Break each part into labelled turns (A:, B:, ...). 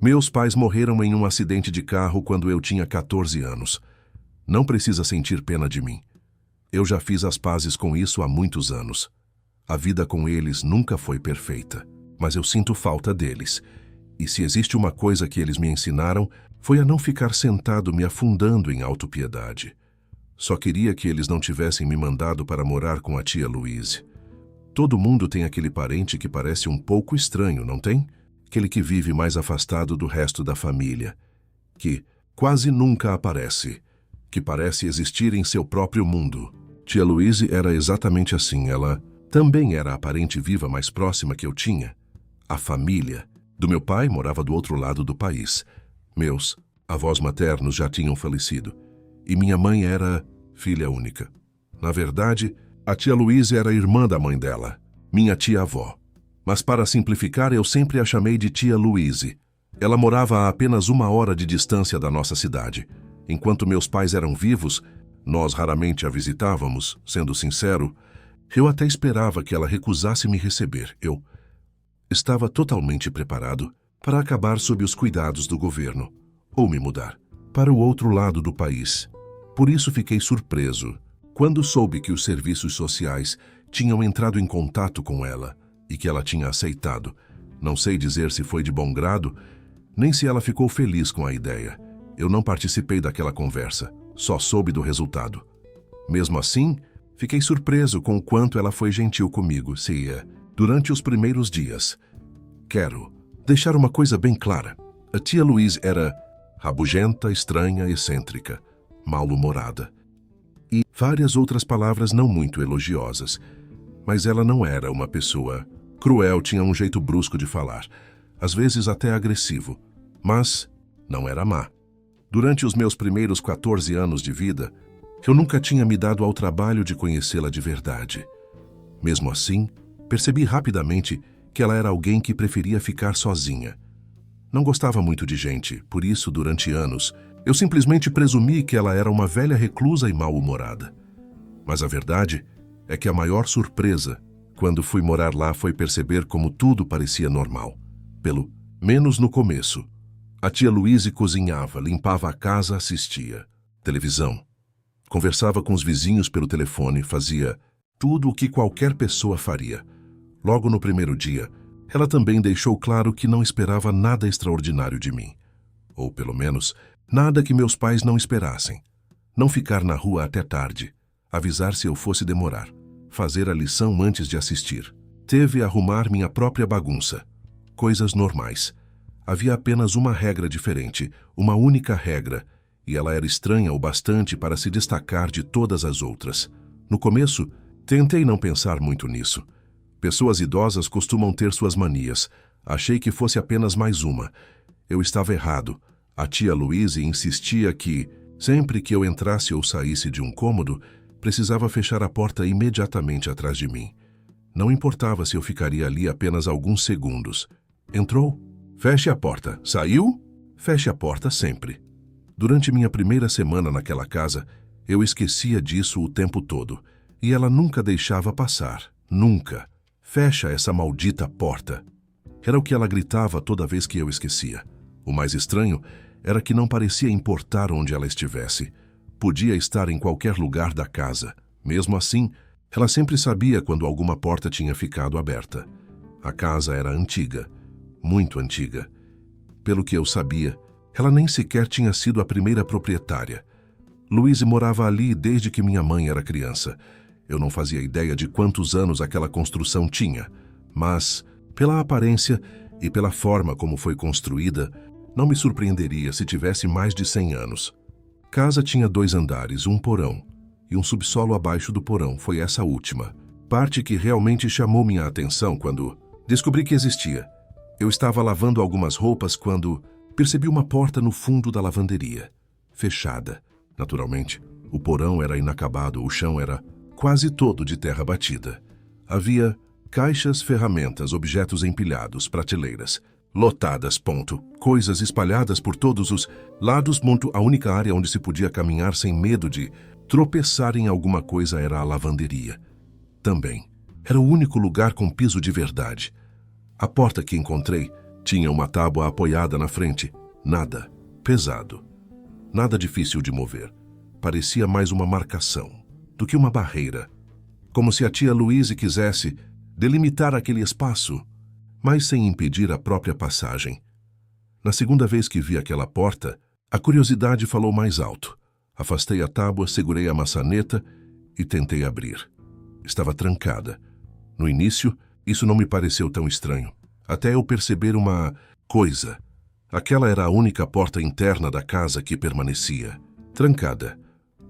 A: Meus pais morreram em um acidente de carro quando eu tinha 14 anos. Não precisa sentir pena de mim. Eu já fiz as pazes com isso há muitos anos. A vida com eles nunca foi perfeita, mas eu sinto falta deles. E se existe uma coisa que eles me ensinaram, foi a não ficar sentado me afundando em autopiedade. Só queria que eles não tivessem me mandado para morar com a tia Louise. Todo mundo tem aquele parente que parece um pouco estranho, não tem? Aquele que vive mais afastado do resto da família, que quase nunca aparece, que parece existir em seu próprio mundo. Tia Louise era exatamente assim. Ela também era a parente viva mais próxima que eu tinha. A família do meu pai morava do outro lado do país. Meus avós maternos já tinham falecido. E minha mãe era filha única. Na verdade, a tia Louise era irmã da mãe dela, minha tia-avó. Mas para simplificar, eu sempre a chamei de tia Louise. Ela morava a apenas 1 hora de distância da nossa cidade. Enquanto meus pais eram vivos, nós raramente a visitávamos, sendo sincero. Eu até esperava que ela recusasse me receber. Eu estava totalmente preparado para acabar sob os cuidados do governo, ou me mudar para o outro lado do país. Por isso fiquei surpreso quando soube que os serviços sociais tinham entrado em contato com ela e que ela tinha aceitado. Não sei dizer se foi de bom grado, nem se ela ficou feliz com a ideia. Eu não participei daquela conversa, só soube do resultado. Mesmo assim, fiquei surpreso com o quanto ela foi gentil comigo, durante os primeiros dias. Quero deixar uma coisa bem clara. A tia Louise era rabugenta, estranha, excêntrica, mal-humorada e várias outras palavras não muito elogiosas. Mas ela não era uma pessoa cruel, tinha um jeito brusco de falar, às vezes até agressivo, mas não era má. Durante os meus primeiros 14 anos de vida, eu nunca tinha me dado ao trabalho de conhecê-la de verdade. Mesmo assim, percebi rapidamente que ela era alguém que preferia ficar sozinha. Não gostava muito de gente, por isso, durante anos, eu simplesmente presumi que ela era uma velha reclusa e mal-humorada. Mas a verdade é que a maior surpresa, quando fui morar lá, foi perceber como tudo parecia normal. Pelo menos no começo. A tia Louise cozinhava, limpava a casa, assistia televisão, conversava com os vizinhos pelo telefone, fazia tudo o que qualquer pessoa faria. Logo no primeiro dia, ela também deixou claro que não esperava nada extraordinário de mim. Ou, pelo menos, nada que meus pais não esperassem. Não ficar na rua até tarde, avisar se eu fosse demorar, fazer a lição antes de assistir. Teve a arrumar minha própria bagunça. Coisas normais. Havia apenas uma regra diferente, uma única regra, e ela era estranha o bastante para se destacar de todas as outras. No começo, tentei não pensar muito nisso. Pessoas idosas costumam ter suas manias. Achei que fosse apenas mais uma. Eu estava errado. A tia Louise insistia que, sempre que eu entrasse ou saísse de um cômodo, precisava fechar a porta imediatamente atrás de mim. Não importava se eu ficaria ali apenas alguns segundos. Entrou? Feche a porta. Saiu? Feche a porta sempre. Durante minha primeira semana naquela casa, eu esquecia disso o tempo todo. E ela nunca deixava passar. Nunca. Fecha essa maldita porta. Era o que ela gritava toda vez que eu esquecia. O mais estranho era que não parecia importar onde ela estivesse. Podia estar em qualquer lugar da casa. Mesmo assim, ela sempre sabia quando alguma porta tinha ficado aberta. A casa era antiga. Muito antiga. Pelo que eu sabia, ela nem sequer tinha sido a primeira proprietária. Louise morava ali desde que minha mãe era criança. Eu não fazia ideia de quantos anos aquela construção tinha, mas, pela aparência e pela forma como foi construída, não me surpreenderia se tivesse mais de 100 anos. Casa tinha 2 andares, um porão, e um subsolo abaixo do porão. Foi essa última parte que realmente chamou minha atenção quando descobri que existia. Eu estava lavando algumas roupas quando percebi uma porta no fundo da lavanderia, fechada. Naturalmente, o porão era inacabado, o chão era quase todo de terra batida. Havia caixas, ferramentas, objetos empilhados, prateleiras, lotadas, coisas espalhadas por todos os lados, a única área onde se podia caminhar sem medo de tropeçar em alguma coisa era a lavanderia. Também, era o único lugar com piso de verdade. A porta que encontrei Tinha uma tábua apoiada na frente. Nada pesado. Nada difícil de mover. Parecia mais uma marcação do que uma barreira. Como se a tia Louise quisesse delimitar aquele espaço, mas sem impedir a própria passagem. Na segunda vez que vi aquela porta, a curiosidade falou mais alto. Afastei a tábua, segurei a maçaneta e tentei abrir. Estava trancada. No início, isso não me pareceu tão estranho, até eu perceber uma coisa. Aquela era a única porta interna da casa que permanecia trancada.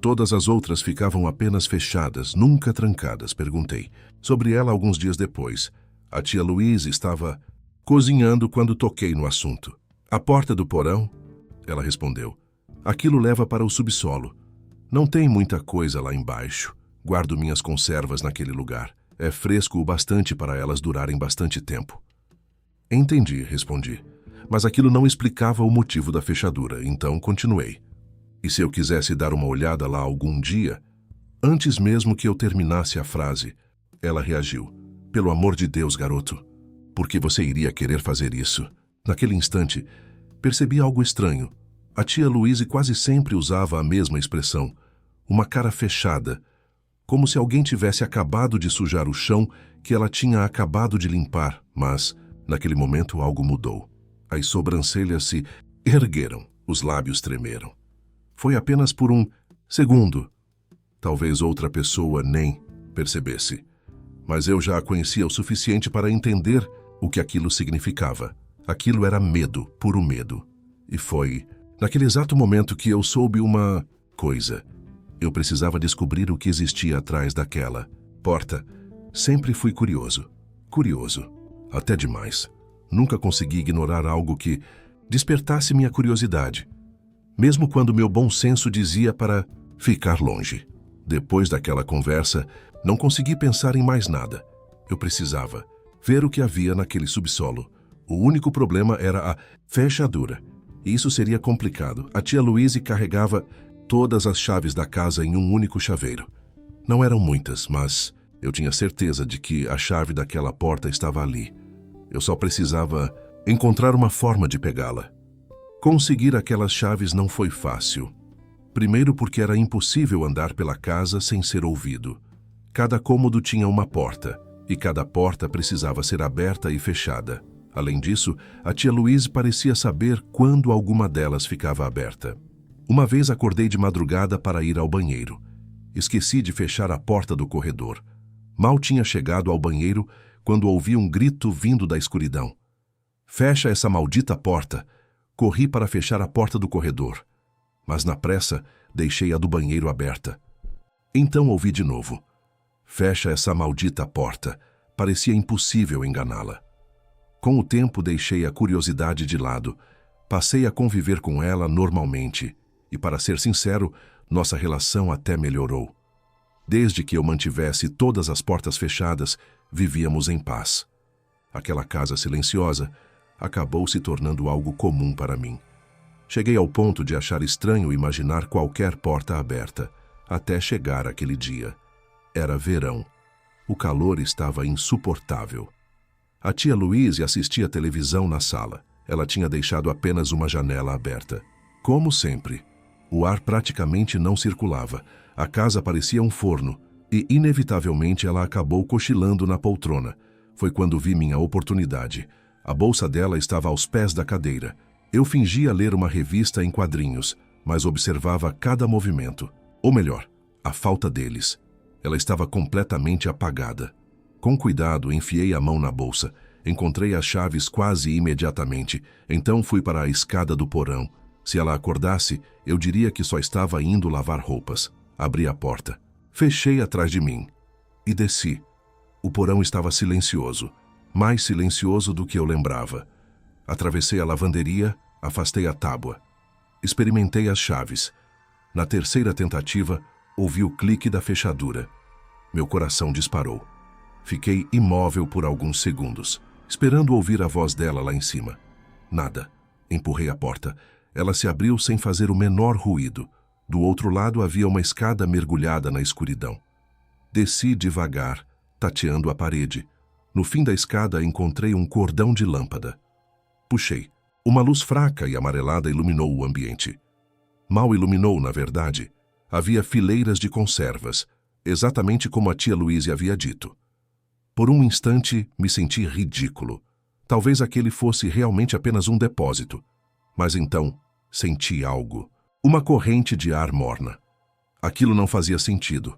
A: Todas as outras ficavam apenas fechadas, nunca trancadas, perguntei. Sobre ela alguns dias depois. A tia Louise estava cozinhando quando toquei no assunto. A porta do porão? Ela respondeu. Aquilo leva para o subsolo. Não tem muita coisa lá embaixo. Guardo minhas conservas naquele lugar. É fresco o bastante para elas durarem bastante tempo. Entendi, respondi. Mas aquilo não explicava o motivo da fechadura, então continuei. E se eu quisesse dar uma olhada lá algum dia? Antes mesmo que eu terminasse a frase, ela reagiu. Pelo amor de Deus, garoto. Por que você iria querer fazer isso? Naquele instante, percebi algo estranho. A tia Louise quase sempre usava a mesma expressão. Uma cara fechada. Como se alguém tivesse acabado de sujar o chão que ela tinha acabado de limpar, mas, naquele momento, algo mudou. As sobrancelhas se ergueram, os lábios tremeram. Foi apenas por um segundo. Talvez outra pessoa nem percebesse. Mas eu já a conhecia o suficiente para entender o que aquilo significava. Aquilo era medo, puro medo. E foi naquele exato momento que eu soube uma coisa. Eu precisava descobrir o que existia atrás daquela porta. Sempre fui curioso. Curioso. Até demais. Nunca consegui ignorar algo que despertasse minha curiosidade. Mesmo quando meu bom senso dizia para ficar longe. Depois daquela conversa, não consegui pensar em mais nada. Eu precisava ver o que havia naquele subsolo. O único problema era a fechadura. E isso seria complicado. A tia Louise carregava todas as chaves da casa em um único chaveiro. Não eram muitas, mas eu tinha certeza de que a chave daquela porta estava ali. Eu só precisava encontrar uma forma de pegá-la. Conseguir aquelas chaves não foi fácil. Primeiro porque era impossível andar pela casa sem ser ouvido. Cada cômodo tinha uma porta, e cada porta precisava ser aberta e fechada. Além disso, a tia Louise parecia saber quando alguma delas ficava aberta. Uma vez acordei de madrugada para ir ao banheiro. Esqueci de fechar a porta do corredor. Mal tinha chegado ao banheiro quando ouvi um grito vindo da escuridão. Fecha essa maldita porta! Corri para fechar a porta do corredor, mas na pressa deixei a do banheiro aberta. Então ouvi de novo. Fecha essa maldita porta. Parecia impossível enganá-la. Com o tempo deixei a curiosidade de lado. Passei a conviver com ela normalmente. E para ser sincero, nossa relação até melhorou. Desde que eu mantivesse todas as portas fechadas, vivíamos em paz. Aquela casa silenciosa acabou se tornando algo comum para mim. Cheguei ao ponto de achar estranho imaginar qualquer porta aberta, até chegar aquele dia. Era verão. O calor estava insuportável. A tia Louise assistia televisão na sala. Ela tinha deixado apenas uma janela aberta. Como sempre, o ar praticamente não circulava. A casa parecia um forno e, inevitavelmente, ela acabou cochilando na poltrona. Foi quando vi minha oportunidade. A bolsa dela estava aos pés da cadeira. Eu fingia ler uma revista em quadrinhos, mas observava cada movimento. Ou melhor, a falta deles. Ela estava completamente apagada. Com cuidado, enfiei a mão na bolsa. Encontrei as chaves quase imediatamente. Então fui para a escada do porão. Se ela acordasse, eu diria que só estava indo lavar roupas. Abri a porta. Fechei atrás de mim. E desci. O porão estava silencioso. Mais silencioso do que eu lembrava. Atravessei a lavanderia, afastei a tábua. Experimentei as chaves. Na terceira tentativa, ouvi o clique da fechadura. Meu coração disparou. Fiquei imóvel por alguns segundos, esperando ouvir a voz dela lá em cima. Nada. Empurrei a porta. Ela se abriu sem fazer o menor ruído. Do outro lado havia uma escada mergulhada na escuridão. Desci devagar, tateando a parede. No fim da escada encontrei um cordão de lâmpada. Puxei. Uma luz fraca e amarelada iluminou o ambiente. Mal iluminou, na verdade. Havia fileiras de conservas, exatamente como a tia Louise havia dito. Por um instante, me senti ridículo. Talvez aquele fosse realmente apenas um depósito. Mas então, senti algo. Uma corrente de ar morna. Aquilo não fazia sentido.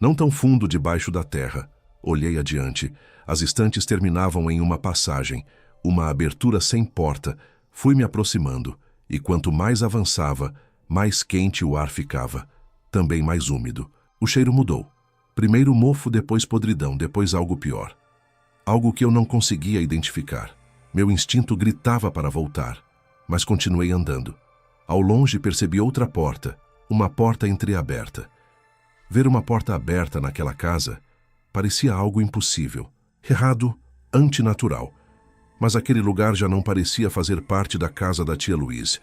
A: Não tão fundo debaixo da terra. Olhei adiante. As estantes terminavam em uma passagem, uma abertura sem porta. Fui me aproximando, e quanto mais avançava, mais quente o ar ficava. Também mais úmido. O cheiro mudou. Primeiro mofo, depois podridão, depois algo pior. Algo que eu não conseguia identificar. Meu instinto gritava para voltar, mas continuei andando. Ao longe percebi outra porta, uma porta entreaberta. Ver uma porta aberta naquela casa parecia algo impossível, errado, antinatural. Mas aquele lugar já não parecia fazer parte da casa da tia Louise.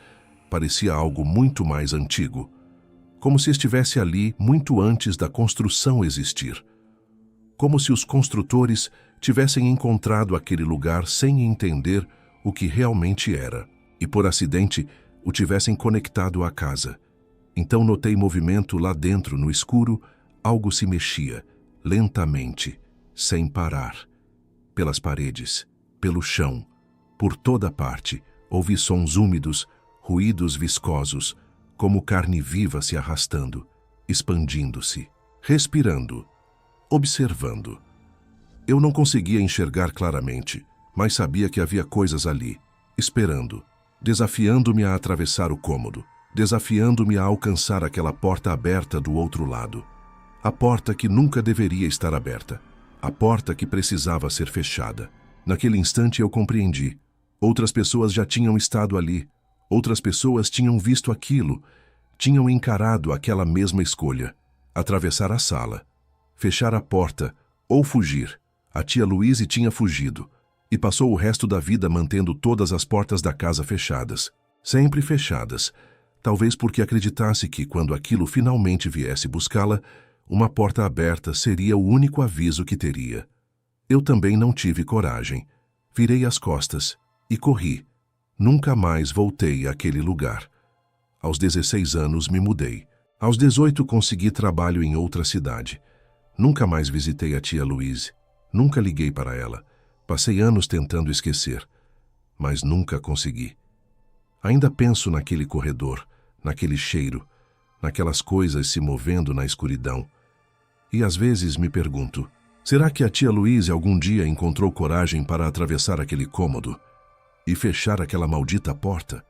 A: Parecia algo muito mais antigo. Como se estivesse ali muito antes da construção existir. Como se os construtores tivessem encontrado aquele lugar sem entender o que realmente era, e por acidente o tivessem conectado à casa. Então notei movimento lá dentro, no escuro. Algo se mexia, lentamente, sem parar. Pelas paredes, pelo chão, por toda parte, ouvi sons úmidos, ruídos viscosos, como carne viva se arrastando, expandindo-se, respirando, observando. Eu não conseguia enxergar claramente, mas sabia que havia coisas ali, esperando, desafiando-me a atravessar o cômodo, desafiando-me a alcançar aquela porta aberta do outro lado. A porta que nunca deveria estar aberta. A porta que precisava ser fechada. Naquele instante eu compreendi. Outras pessoas já tinham estado ali. Outras pessoas tinham visto aquilo. Tinham encarado aquela mesma escolha. Atravessar a sala. Fechar a porta ou fugir. A tia Louise tinha fugido. E passou o resto da vida mantendo todas as portas da casa fechadas. Sempre fechadas. Talvez porque acreditasse que, quando aquilo finalmente viesse buscá-la, uma porta aberta seria o único aviso que teria. Eu também não tive coragem. Virei as costas e corri. Nunca mais voltei àquele lugar. Aos 16 anos me mudei. Aos 18 consegui trabalho em outra cidade. Nunca mais visitei a tia Louise. Nunca liguei para ela. Passei anos tentando esquecer, mas nunca consegui. Ainda penso naquele corredor, naquele cheiro, naquelas coisas se movendo na escuridão. E às vezes me pergunto, será que a tia Louise algum dia encontrou coragem para atravessar aquele cômodo e fechar aquela maldita porta?